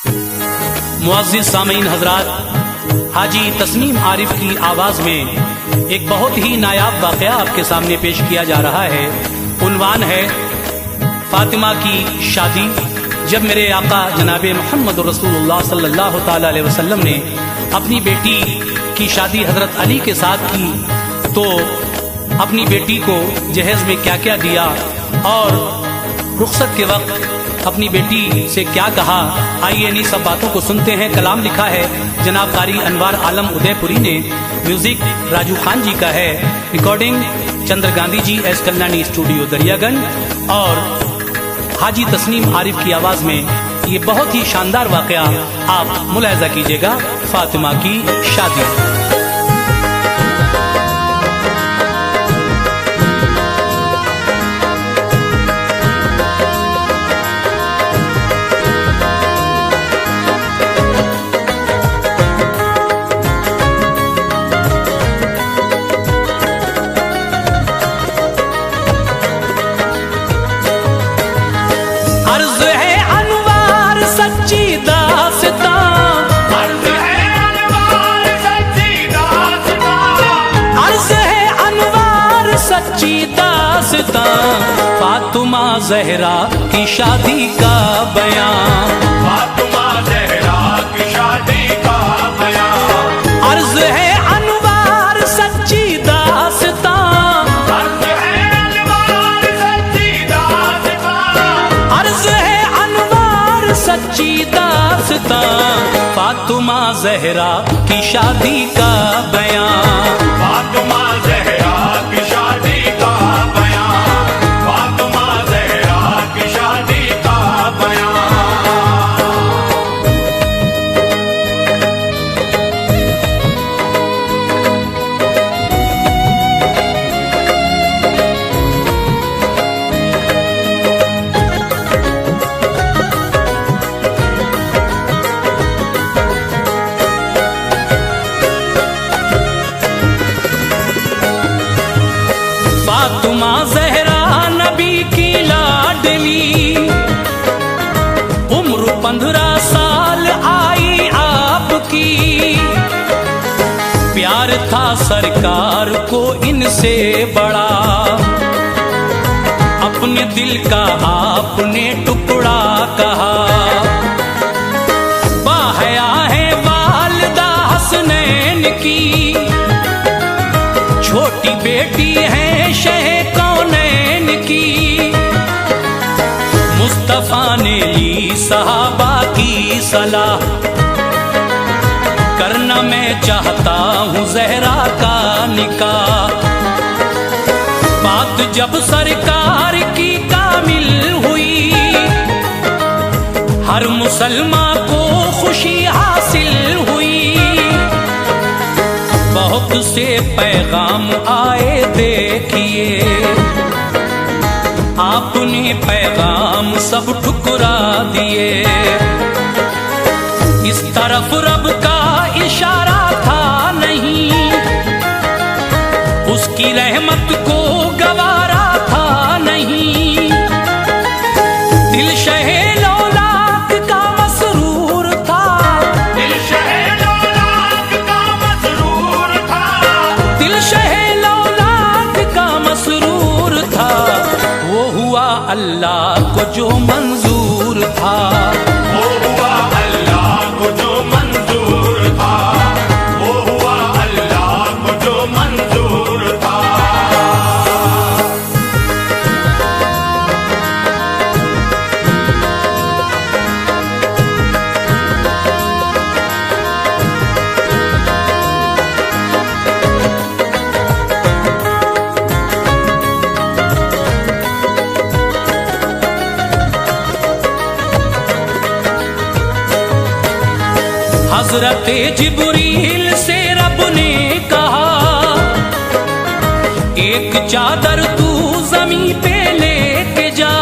मुअज़्ज़िज़ सामीन हज़रात, हाजी तस्नीम आरिफ की आवाज़ में एक बहुत ही नायाब वाक़या आपके सामने पेश किया जा रहा है। उन्वान है फातिमा की शादी। जब मेरे आका जनाब मोहम्मद रसूलुल्लाह सल्लल्लाहु तआला अलैहि वसल्लम ने अपनी बेटी की शादी हज़रत अली के साथ की तो अपनी बेटी को जहेज में क्या क्या दिया और रुखसत के वक्त अपनी बेटी से क्या कहा, आइए इन्हीं सब बातों को सुनते हैं। कलाम लिखा है जनाब कारी अनवार आलम उदयपुरी ने, म्यूजिक राजू खान जी का है, recording Chandra Gandhi ji S Kalyani studio Daryaganj, और हाजी तस्नीम आरिफ की आवाज में ये बहुत ही शानदार वाकया आप मुलाहिजा कीजिएगा। फातिमा की शादी। अर्ज़ है अनवार सच्ची दास्तां, अर्ज़ है अनवार सच्ची दास्तां, अर्ज़ है अनवार सच्ची दास्तां, फातिमा ज़हरा की शादी का बयां, फातिमा ज़हरा की शादी का बयां। अर्ज़ है अनवार सच्ची दास्तां, अर्ज़ है अनवार सच्ची दास्तां, अर्ज़ है अनवार सच्ची दास्तां, फातिमा ज़हरा की शादी का बयां, फातिमा ज़हरा की शादी का बयां, फातिमा ज़हरा की शादी का बयां। फातिमा ज़हरा नबी की लाडली, उम्र 15 साल आई आपकी, प्यार था सरकार को इनसे बड़ा, अपने दिल का आपने टुकड़ा कहा। बाहया है वालिदा हसनैन की, छोटी बेटी है शह कौनैन की, मुस्तफा ने ली सहाबा की सलाह, करना मैं चाहता हूँ ज़हरा का निकाह। बात जब सरकार की कामिल हुई, हर मुसलमान को खुशी हासिल हुई, बहुत से पैगाम आए देखिए, आपने पैगाम सब ठुकरा दिए। इस तरफ रब का इशारा था नहीं, उसकी रहमत को गवारा था नहीं, दिल शहे लौलाक का मसरूर था, दिल शहे लौलाक का मसरूर था, दिल शहे लौलाक का मसरूर था, वो हुआ अल्लाह को जो मंजूर था, वो हुआ अल्लाह को जो मंजूर था, वो हुआ अल्लाह को जो मंजूर था। हज़रत जिब्रील से रब ने कहा, एक चादर तू ज़मीं पे लेके जा,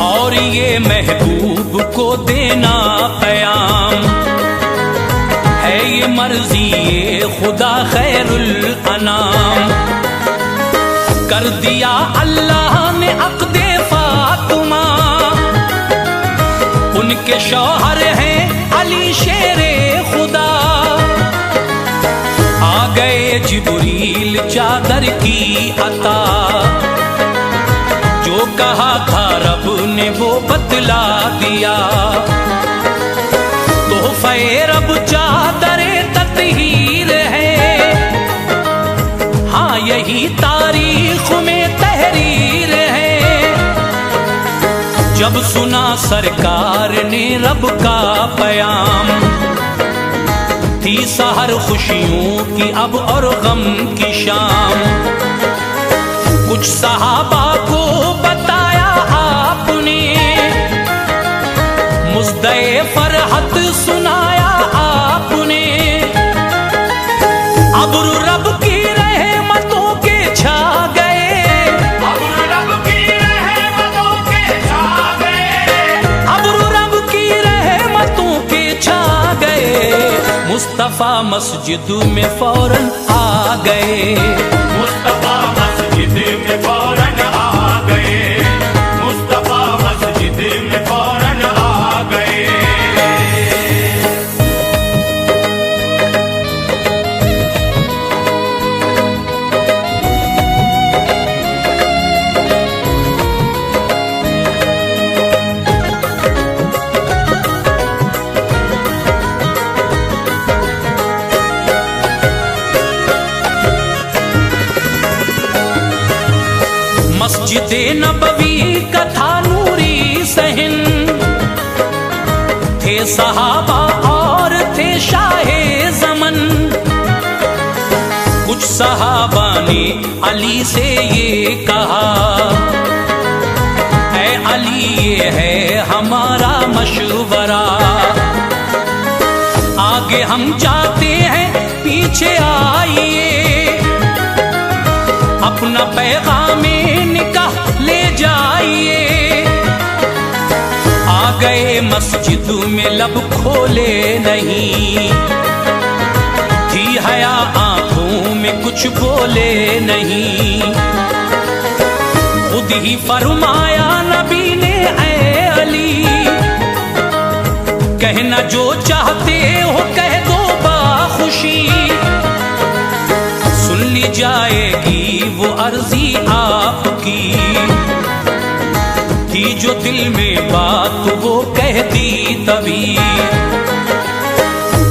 और ये महबूब को देना क़याम, है ये मर्ज़ी ये खुदा खैरुल अनाम। कर दिया अल्लाह ने अक़्दे फातिमा, उनके शौहर हैं अली शेरे खुदा। आ गए जिब्रील चादर की अता, जो कहा था रब ने वो बतला दिया। तोहफे रब चादरे तत्हीर है, हाँ यही तारीख में तहरीर है। जब सुना सरकार ने रब का बयान, थी सहर खुशियों की अब और गम की शाम। कुछ सहाबा को बताया आपने, मुज़्दए फरहत सुनाया आपने। अब्र रब की रहमतों के छा गए, अब्र रब की रहमतों के छा गए, अब्र रब की रहमतों के छा गए। मुस्तफा मस्जिद में फौरन आ गए, मुस्तफा मस्जिद में फौरन आ गए, मुस्तफा मस्जिद में फौरन आ गए। मस्जिदे नबवी का था नूरी सहन, थे सहाबा और थे शाहे ज़मन। कुछ सहाबा ने अली से ये कहा, ऐ अली ये है हमारा मशवरा। आगे हम जाते हैं पीछे आइए, अपना पैगामे निकाह ले जाइए। आ गए मस्जिद में लब खोले नहीं, थी हया आंखों में कुछ बोले नहीं। खुद ही फरमाया नबी ने, ऐ अली कहना जो चाहते हो कह दो बाखुशी। सुन ली जाएगी वो अर्जी आपकी, थी जो दिल में बात वो कह दी तभी।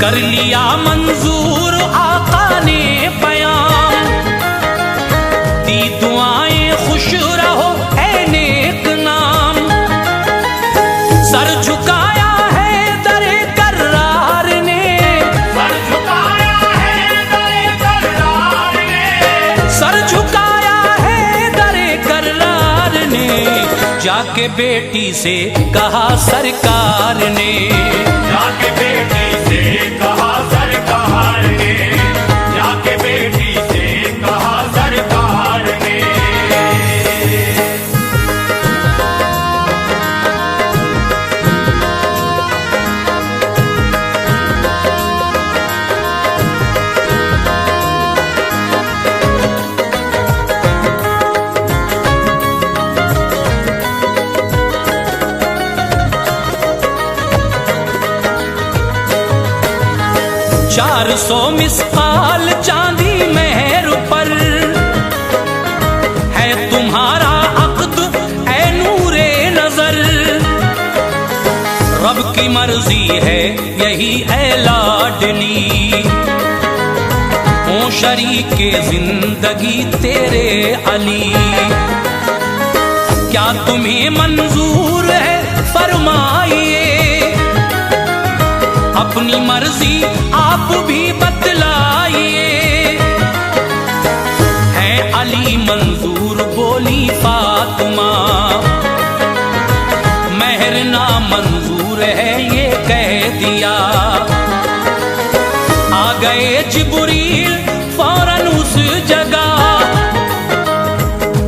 कर लिया मंजूर आका ने बयान, दी दुआएं खुश रहो ऐ नेक नाम। सर झुकाया है दरे कर्रार ने, सर झुकाया है दरे कर्रार ने, सर झुकाया है दरे कर्रार ने। जाके बेटी से कहा सरकार ने, जाके बेटी से कहा सरकार ने, जाके बेटी से कहा सरकार ने। चार 400 मिसकाल चांदी मेहर पर है तुम्हारा अक़्द ऐ नूरे नजर। रब की मर्जी है यही ऐ लाडली, हो शरीके जिंदगी तेरे अली। क्या तुम्हें मंजूर है फरमाइए, अपनी मर्जी आप भी बतलाइए। है अली मंजूर बोली फातिमा, महर ना मंजूर है ये कह दिया। आ गए जिब्रील फौरन उस जगह,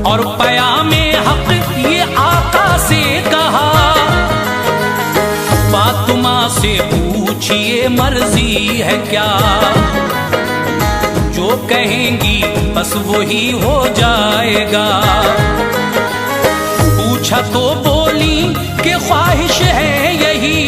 और पयामे हक ये आका से कहा। फातिमा से पूछिए मर्जी है क्या, जो कहेंगी बस वही हो जाएगा। पूछा तो बोली कि ख्वाहिश है यही,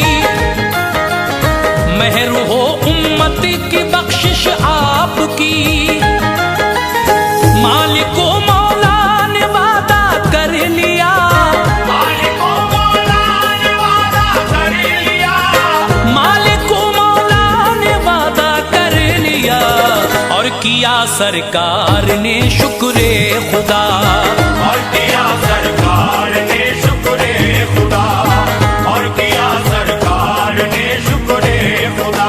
किया सरकार ने शुक्र खुदा, और किया सरकार ने शुक्र खुदा, और किया सरकार ने शुक्र खुदा।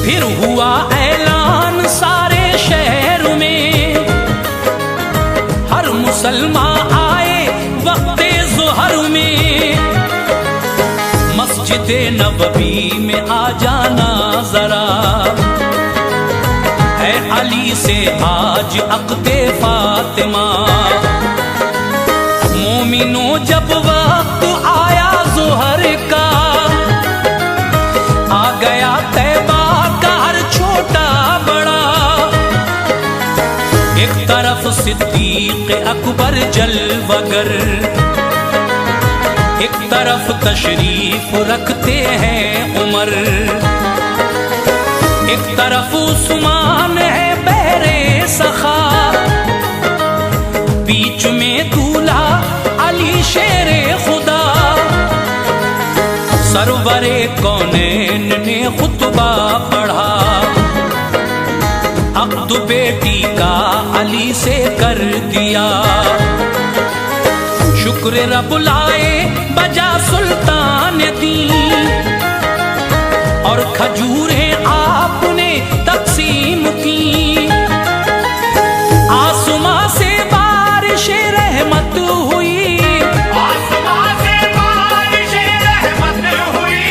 फिर हुआ ऐलान सारे शहर में, हर मुसलमान आए वक्ते ज़ुहर में, मस्जिद नबवी में आ जाना जरा, है अली से आज अक़्दे फातिमा। मोमिनो जब वक्त आया ज़ुहर का, आ गया तैबा का हर छोटा बड़ा, एक तरफ सिद्दीक अकबर जलवगर, एक तरफ तशरीफ रखते हैं उमर, एक तरफ उस्मान है बहरे सखा, बीच में दूल्हा अली शेरे खुदा। सरवरे कौनैन ने खुतबा पढ़ा, अब्दु बेटी का अली से कर दिया, शुक्र रब लाए बजा सुल्तान दी, और खजूरें आपने तकसीम की। आसमां से बारिश रहमत हुई, आसमां से बारिश रहमत हुई,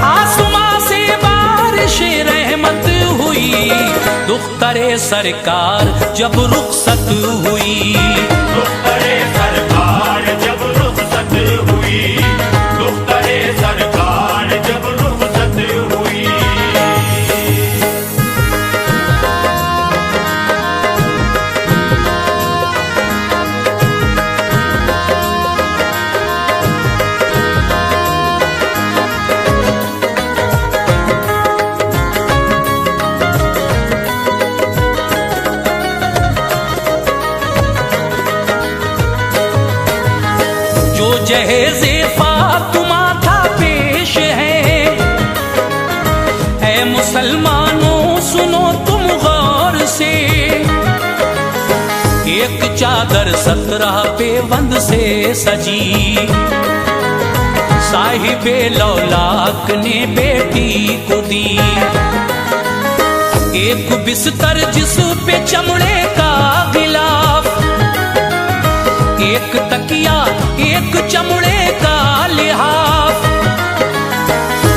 आसमां से बारिश रहमत हुई। दुख्तरे सरकार जब रुखसत हुई, दुख्तरे सरकार जब रुखसत हुई, दुख्तरे सरकार जब रुखसत हुई। जो जहेज़े फातिमा था पेश है, ऐ मुसलमानों सुनो तुम गौर से, एक चादर 17 पेवंद से सजी, साहिबे लौलाक ने बेटी को दी, एक बिस्तर जिस पे चमड़े का गिलाफ, एक तकिया एक चमड़े का लिहाफ,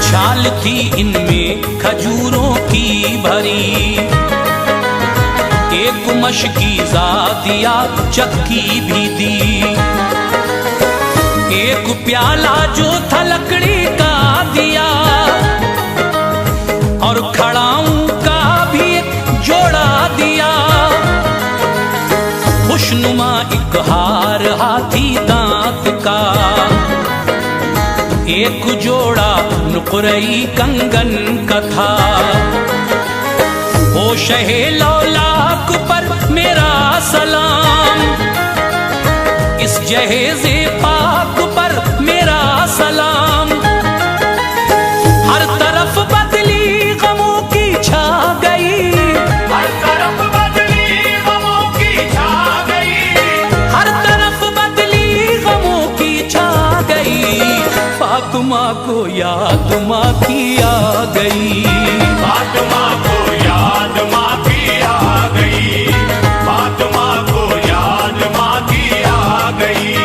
छाल थी इनमें खजूरों की भरी, एक मशकीज़ा दिया चक्की भी दी, एक प्याला जो था लकड़ी का दिया, और खड़ाऊं का भी एक जोड़ा दिया, खुशनुमा एक हार हाथी दांत का, एक जोड़ा नुकरई कंगन का था। ओ शहे लौलाक पर मेरा सलाम, इस जहेज़े पाक पर मेरा सलाम। हर तरफ बदली गमों की छा गई, हर तरफ बदली गमों की छा गई, हर तरफ बदली गमों की छा गई। फातिमा को याद माँ की आ गई, फातिमा को याद माँ की आ गई, फातिमा को याद माँ की आ गई।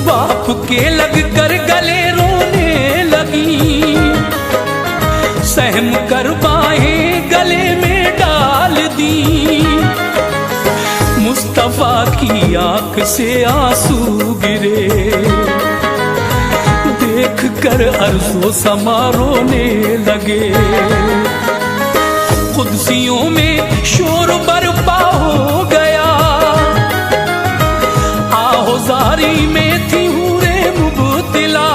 बाप के लग कर गले रोने लगी, सहम कर की आंख से आंसू गिरे, देख कर अर्ज़ो समा रोने लगे। कुदसियों में शोर बरपा हो गया, आहोजारी में थी हूरे मुबतला।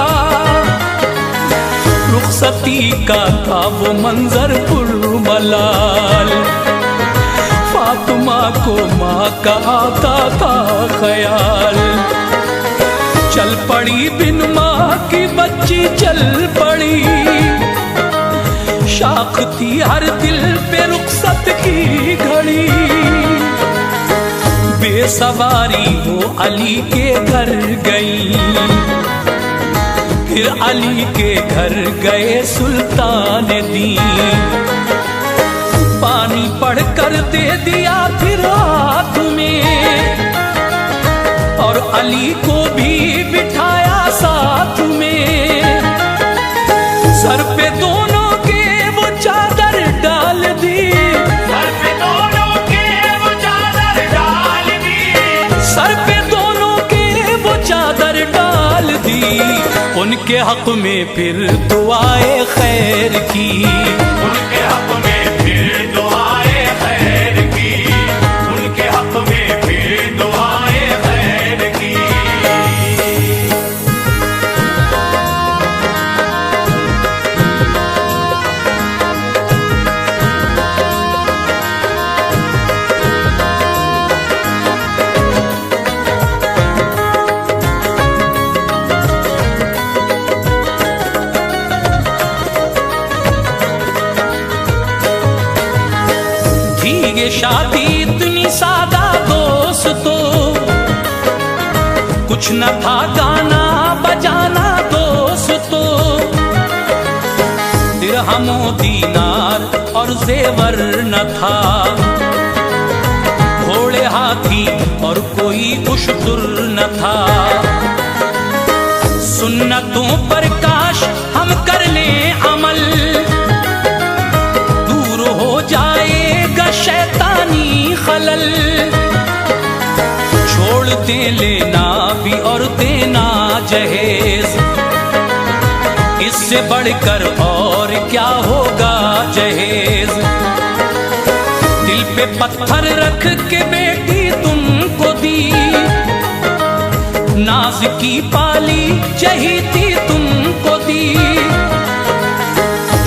रुखसती का था वो मंजर पुरमलाल, फातिमा को माँ का आता था ख्याल। चल पड़ी बिन माँ की बच्ची चल पड़ी, शाख थी हर दिल पे रुखसत की घड़ी। बेसवारी वो अली के घर गई, फिर अली के घर गए सुल्तान दी। पानी पढ़कर दे दिया फिर हाथ में, और अली को भी बिठाया साथ में। सर पे दोनों के वो चादर डाल दी, सर पे दोनों के वो चादर डाल दी, सर पे दोनों के वो चादर डाल दी। उनके हक में फिर दुआए खैर की, उनके हक में फिर दुआए खैर की, उनके हक में फिर दुआए खैर की। ये शादी इतनी सादा दोस्तों, कुछ न था गाना बजाना दोस्तों। दिरहमो दीनार और जेवर न था, घोड़े हाथी और कोई उश्तुर न था। सुन्नतों पर काश हम कर लें अमल, दूर हो जाएगा शैतानी खलल। छोड़ दे लेना भी और देना जहेज, इससे बढ़कर और क्या होगा जहेज। दिल पे पत्थर रख के बेटी तुमको दी, नाज की पाली चहीती तुमको दी।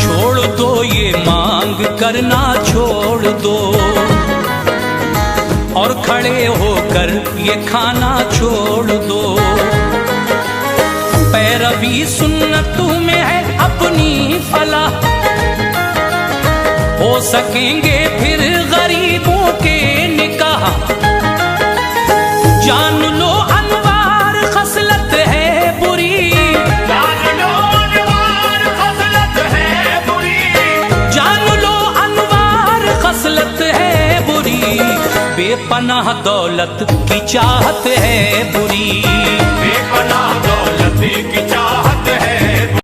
छोड़ दो ये मांग करना छोड़ दो, और खड़े होकर ये खाना छोड़ दो। पैरवी सुन्नतों में है अपनी फलाह, हो सकेंगे फिर गरीबों के निकाह। जान लो अनवार खसलत है बुरी, जान लो अनवार खसलत है बुरी, जान लो अनवार खसलत है बुरी। बेपनाह दौलत की चाहत है बुरी, बेपनाह